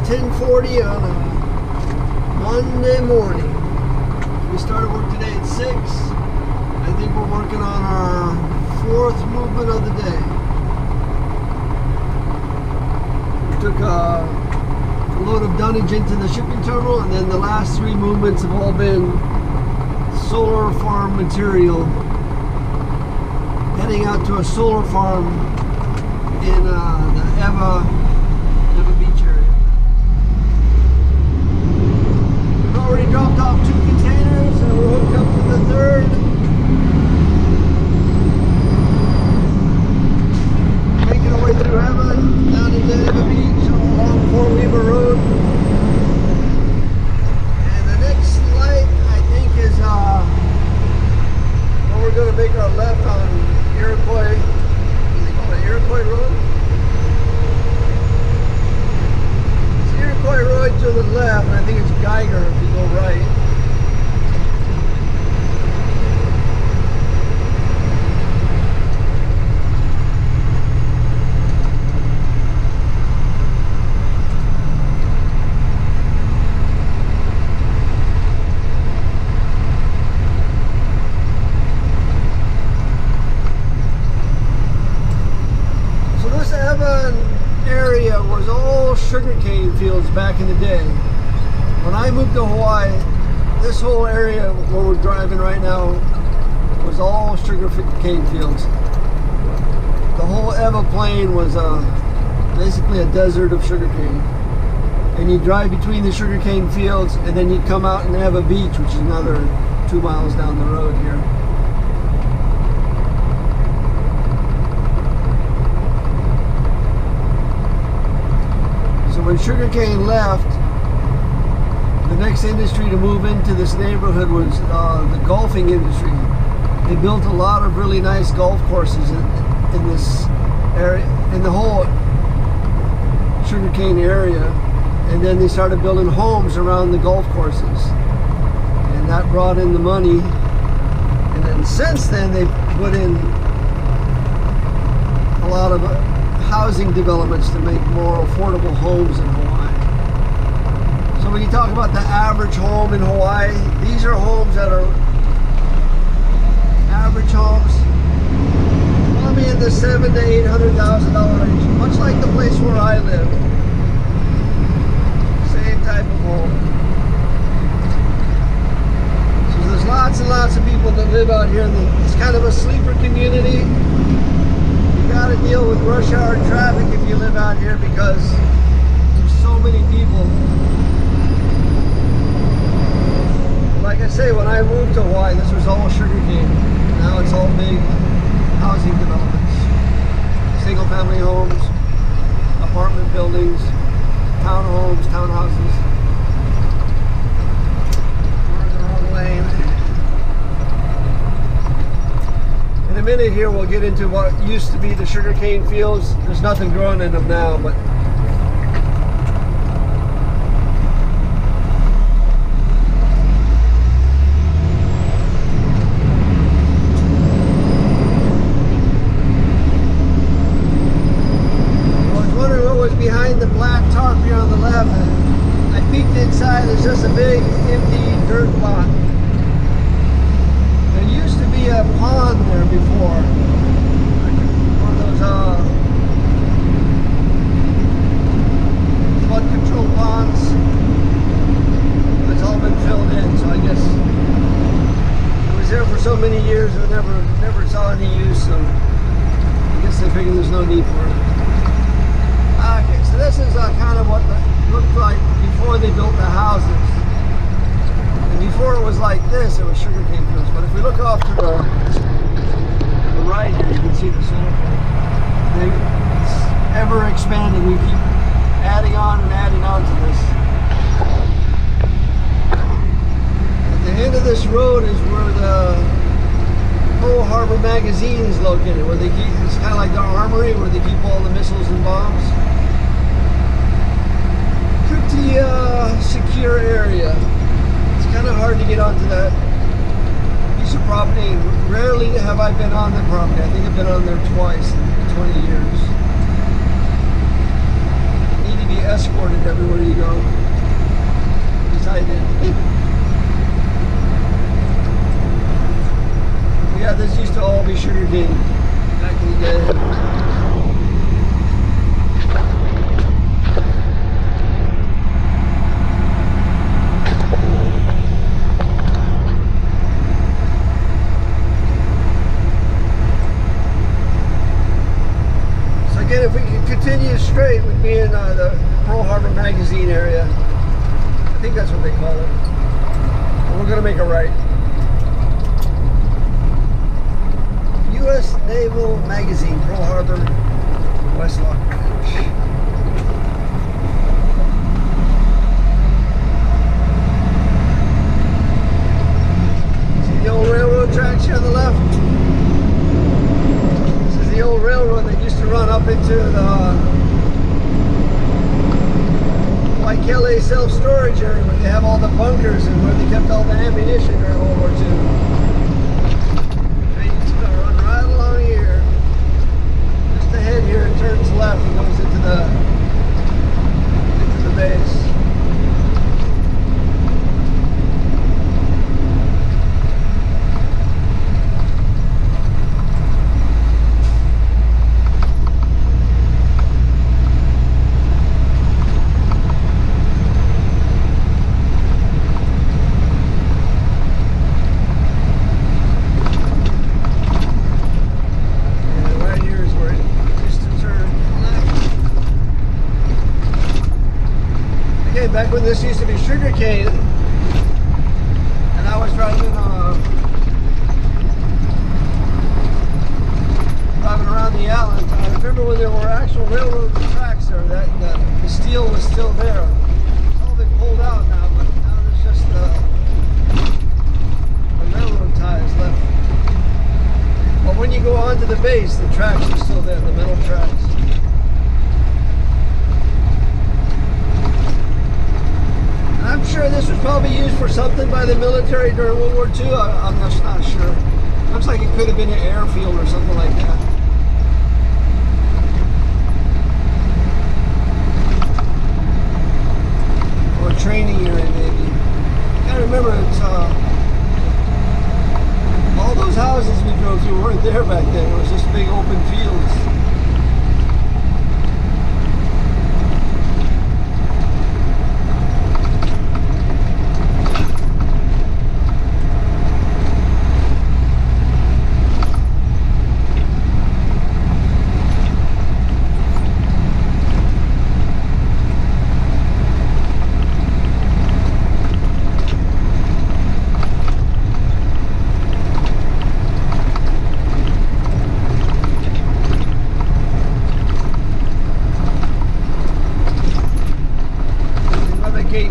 10:40 on a Monday morning. We started work today at 6. I think we're working on our 4th movement of the day. We took a load of dunnage into the shipping terminal, and then the last 3 movements have all been solar farm material heading out to a solar farm in the Eva Beach area. We've already dropped off 2 containers and we're hooked up to the 3rd. Making our way through Eva, down into Eva Beach along Fort Weaver Road. And the next light, I think, is where we're going to make our left on Iroquois. What do they call it? Iroquois Road? Iroquois Road to the left, and I think it's Geiger if you go right. So this Evan area was all sugarcane fields back in the day. When I moved to Hawaii, this whole area where we're driving right now was all sugarcane fields. The whole Eva Plain was basically a desert of sugarcane. And you drive between the sugarcane fields, and then you come out in Eva Beach, which is another 2 miles down the road here. When sugarcane left, the next industry to move into this neighborhood was the golfing industry. They built a lot of really nice golf courses in this area, in the whole sugarcane area, and then they started building homes around the golf courses, and that brought in the money. And then since then, they put in a lot of housing developments to make more affordable homes in Hawaii. So when you talk about the average home in Hawaii, these are homes that are average homes, probably in the $700,000 to $800,000 range, much like the place where I live. Same type of home. So there's lots and lots of people that live out here. It's kind of a sleeper community. You got to deal with rush hour traffic if you live out here because there's so many people. Like I say, when I moved to Hawaii, this was all sugarcane. Now it's all big housing developments. Single family homes, apartment buildings, townhomes, townhouses. We're in the wrong lane. In a minute here we'll get into what used to be the sugarcane fields. There's nothing growing in them now, but I was wondering what was behind the black tarp here on the left. I peeked inside, there's just a big empty dirt lot. There used to be a pond there before. One of those flood control ponds. But it's all been filled in, so I guess it was there for so many years and never saw any use, so I guess they figured there's no need for it. Okay, so this is kind of what it looked like before they built the houses. And before it was like this, it was sugarcane fields. But if we look off to the right here, you can see the solar field. It's ever expanding. We keep adding on and adding on to this. At the end of this road is where the Pearl Harbor magazine is located, where they keep, it's kind of like the armory where they keep all the missiles and bombs. Pretty secure area. It's kind of hard to get onto that piece of property. Rarely have I been on the property. I think I've been on there twice in 20 years. You need to be escorted everywhere you go. As I did. Yeah, this used to all be sugarcane back in the day. So again, if we can continue straight, we'd be in the Pearl Harbor magazine area. I think that's what they call it. And we're going to make a right. U.S. Naval Magazine, Pearl Harbor, West Lock Ranch. See the old railroad tracks here on the left? This is the old railroad that used to run up into the Waikele self-storage area where they have all the bunkers and where they kept all the ammunition during World War II. Ahead here, it turns left and goes into the base. Back when this used to be sugarcane, and I was driving around the island, I remember when there were actual railroad tracks there, that the steel was still there. It's all been pulled out now, but now there's just the railroad ties left. But when you go onto the base, the tracks are still there, the metal tracks. I'm sure this was probably used for something by the military during World War II. I'm just not sure. Looks like it could have been an airfield or something like that. Or a training area maybe. I gotta remember it's all those houses we drove through weren't there back then. It was just big open fields.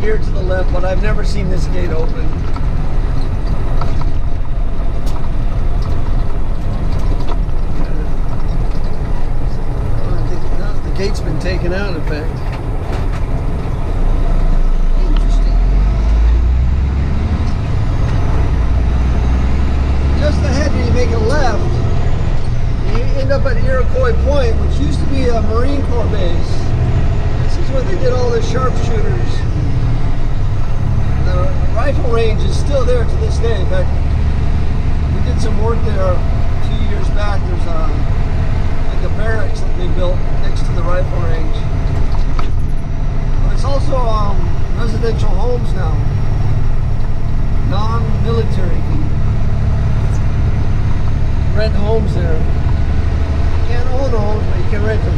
Here to the left, but I've never seen this gate open. The gate's been taken out, in fact. Interesting. Just ahead, you make a left, you end up at Iroquois Point, which used to be a Marine Corps base. This is where they did all the sharpshooters. The rifle range is still there to this day. In fact, we did some work there a few years back. There's like a barracks that they built next to the rifle range. But it's also residential homes now. Non-military. You can rent homes there. You can't own homes, but you can rent them.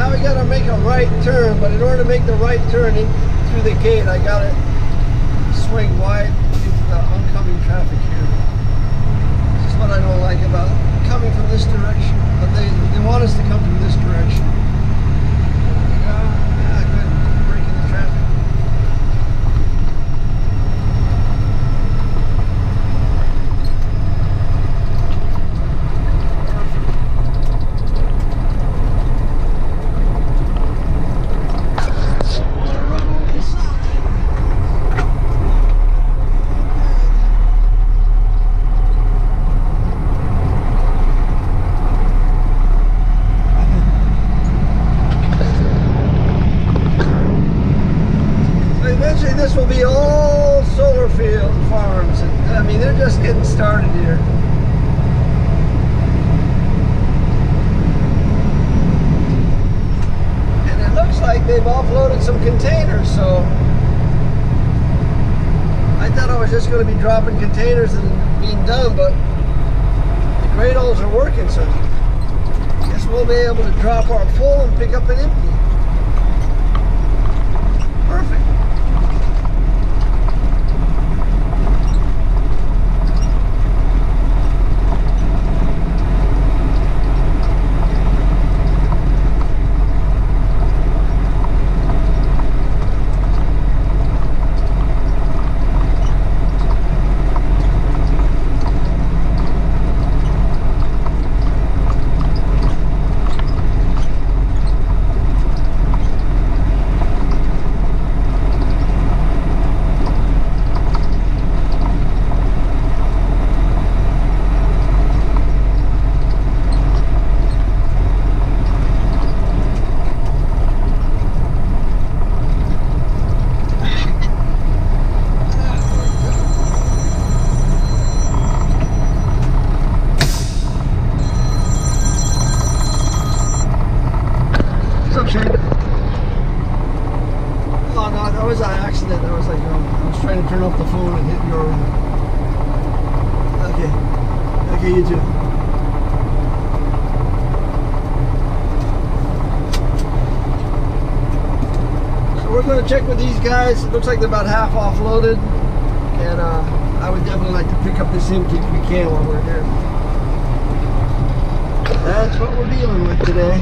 Now we gotta make a right turn, but in order to make the right turn in through the gate, I gotta swing wide into the oncoming traffic here. This is what I don't like about coming from this direction, but they want us to come from this direction. Yeah, good. Breaking the traffic. This will be all solar field farms, and I mean they're just getting started here. And it looks like they've offloaded some containers, so I thought I was just going to be dropping containers and being done, but the gradols are working, so I guess we'll be able to drop our full and pick up an empty. Perfect. Oh no, that was an accident. I was like, I was trying to turn off the phone and hit your. Okay, you too. So we're going to check with these guys. It looks like they're about half offloaded, and I would definitely like to pick up this empty if we can while we're here. That's what we're dealing with today.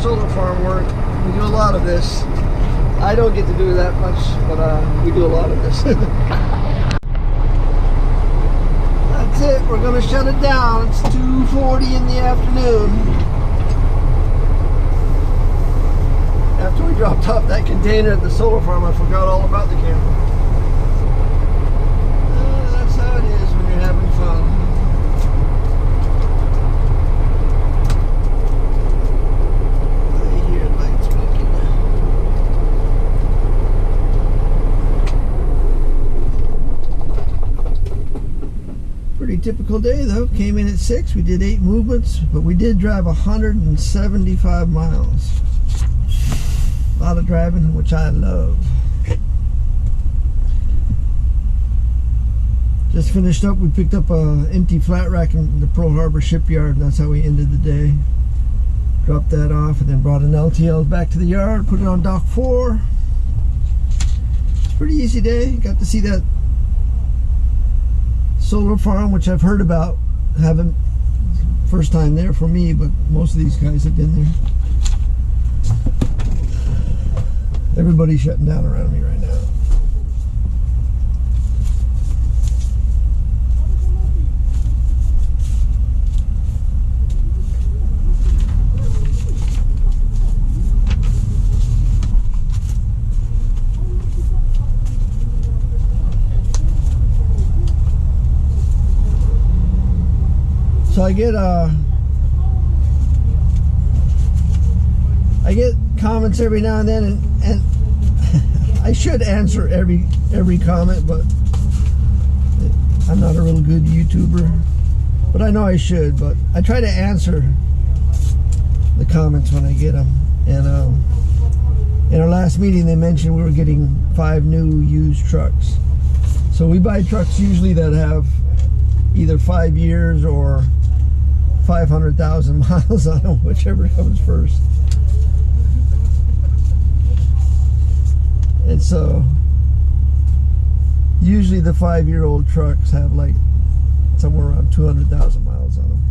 Solar farm work. We do a lot of this. I don't get to do that much, but we do a lot of this. That's it. We're going to shut it down. It's 2:40 in the afternoon. After we dropped off that container at the solar farm, I forgot all about the camera. That's how it is when you're having fun. Pretty typical day though. Came in at 6. We did 8 movements, but we did drive 175 miles. A lot of driving, which I love. Just finished up. We picked up a empty flat rack in the Pearl Harbor shipyard, and that's how we ended the day. Dropped that off and then brought an LTL back to the yard, put it on dock 4. It's a pretty easy day. Got to see that solar farm, which I've heard about. Haven't, first time there for me, but most of these guys have been there. Everybody's shutting down around me right now. So I get comments every now and then, and I should answer every comment, but I'm not a real good YouTuber. But I know I should. But I try to answer the comments when I get them. And in our last meeting, they mentioned we were getting 5 new used trucks. So we buy trucks usually that have either 5 years or 500,000 miles on them, whichever comes first. And so usually the 5-year-old trucks have like somewhere around 200,000 miles on them.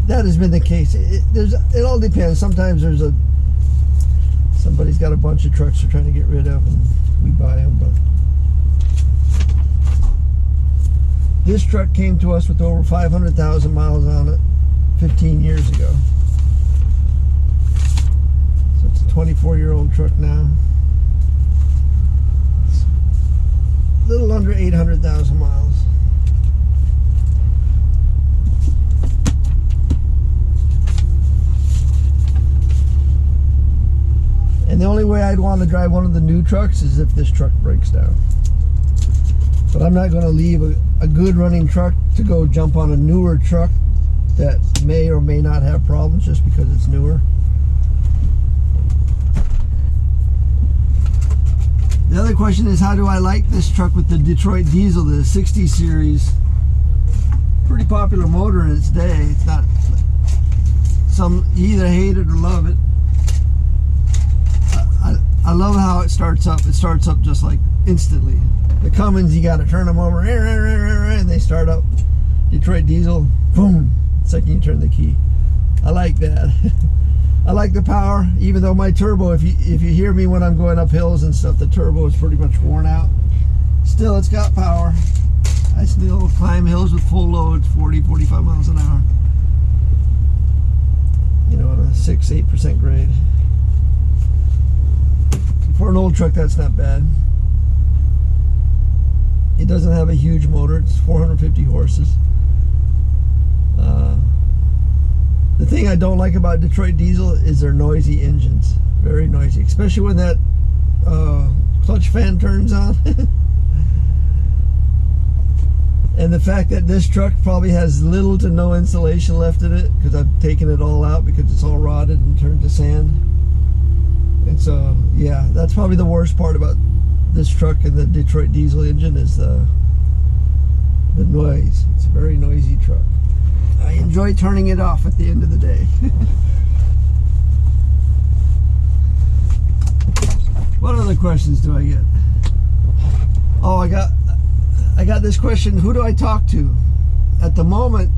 That has been the case. It all depends. Sometimes somebody's got a bunch of trucks they're trying to get rid of, and we buy them. But this truck came to us with over 500,000 miles on it 15 years ago. So it's a 24-year-old truck now. It's a little under 800,000 miles. And the only way I'd want to drive one of the new trucks is if this truck breaks down. But I'm not going to leave a good running truck to go jump on a newer truck that may or may not have problems just because it's newer. The other question is, how do I like this truck with the Detroit diesel, the 60 series? Pretty popular motor in its day. It's not, you either hate it or love it. I love how it starts up. It starts up just like instantly. The Cummins, you got to turn them over, and they start up. Detroit diesel, boom, the second you turn the key. I like that. I like the power, even though my turbo, if you hear me when I'm going up hills and stuff, the turbo is pretty much worn out. Still, it's got power. I still climb hills with full loads, 40, 45 miles an hour. You know, on a 6-8% grade. For an old truck, that's not bad. It doesn't have a huge motor. It's 450 horses. The thing I don't like about Detroit diesel is their noisy engines. Very noisy, especially when that clutch fan turns on. And the fact that this truck probably has little to no insulation left in it, because I've taken it all out because it's all rotted and turned to sand. And so, yeah, that's probably the worst part about this truck and the Detroit diesel engine is the noise. It's a very noisy truck. I enjoy turning it off at the end of the day. What other questions do I get? Oh, I got this question, who do I talk to? At the moment,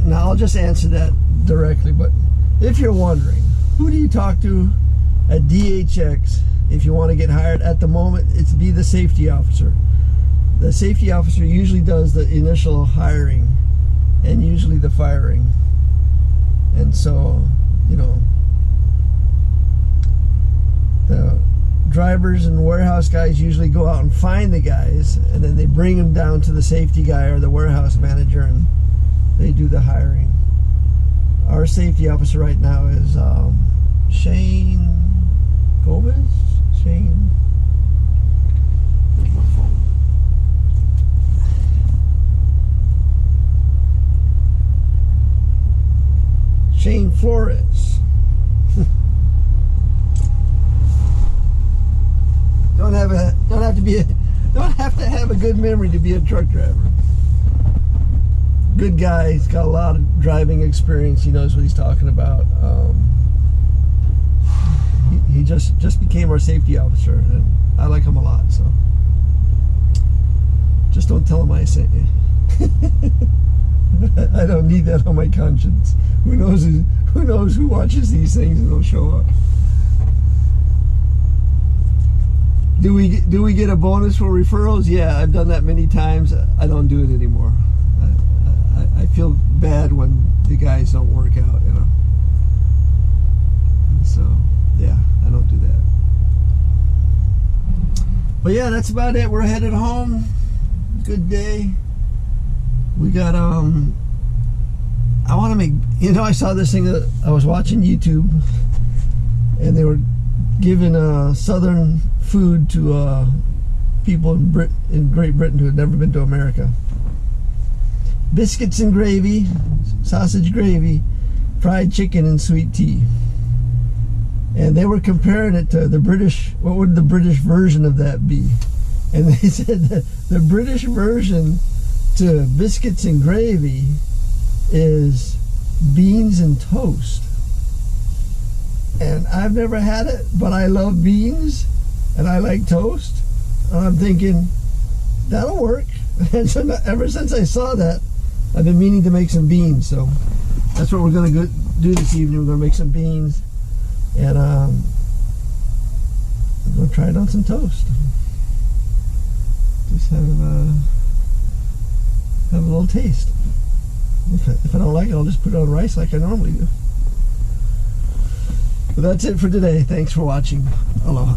now I'll just answer that directly, but if you're wondering, who do you talk to at DHX if you want to get hired? At the moment, it's be the safety officer. The safety officer usually does the initial hiring and usually the firing. And so, you know, the drivers and warehouse guys usually go out and find the guys, and then they bring them down to the safety guy or the warehouse manager, and they do the hiring. Our safety officer right now is Shane Gomez? Shane? Where's my phone? Shane Flores. Don't have to have a good memory to be a truck driver. Good guy. He's got a lot of driving experience. He knows what he's talking about. He just became our safety officer, and I like him a lot. So just don't tell him I sent you. I don't need that on my conscience. Who knows who watches these things and they'll show up. Do we get a bonus for referrals? Yeah, I've done that many times. I don't do it anymore. I feel bad when the guys don't work out, you know. And so, yeah, I don't do that. But yeah, that's about it. We're headed home. Good day. We got I want to make, you know, I saw this thing that I was watching YouTube, and they were giving southern food to people in Great Britain who had never been to America. Biscuits and gravy, sausage gravy, fried chicken and sweet tea. And they were comparing it to the British, what would the British version of that be? And they said that the British version to biscuits and gravy is beans and toast. And I've never had it, but I love beans and I like toast. And I'm thinking, that'll work. And so ever since I saw that, I've been meaning to make some beans. So that's what we're going to do this evening. We're going to make some beans. And I'm going to try it on some toast. Just have a little taste. If I don't like it, I'll just put it on rice like I normally do. But that's it for today. Thanks for watching. Aloha.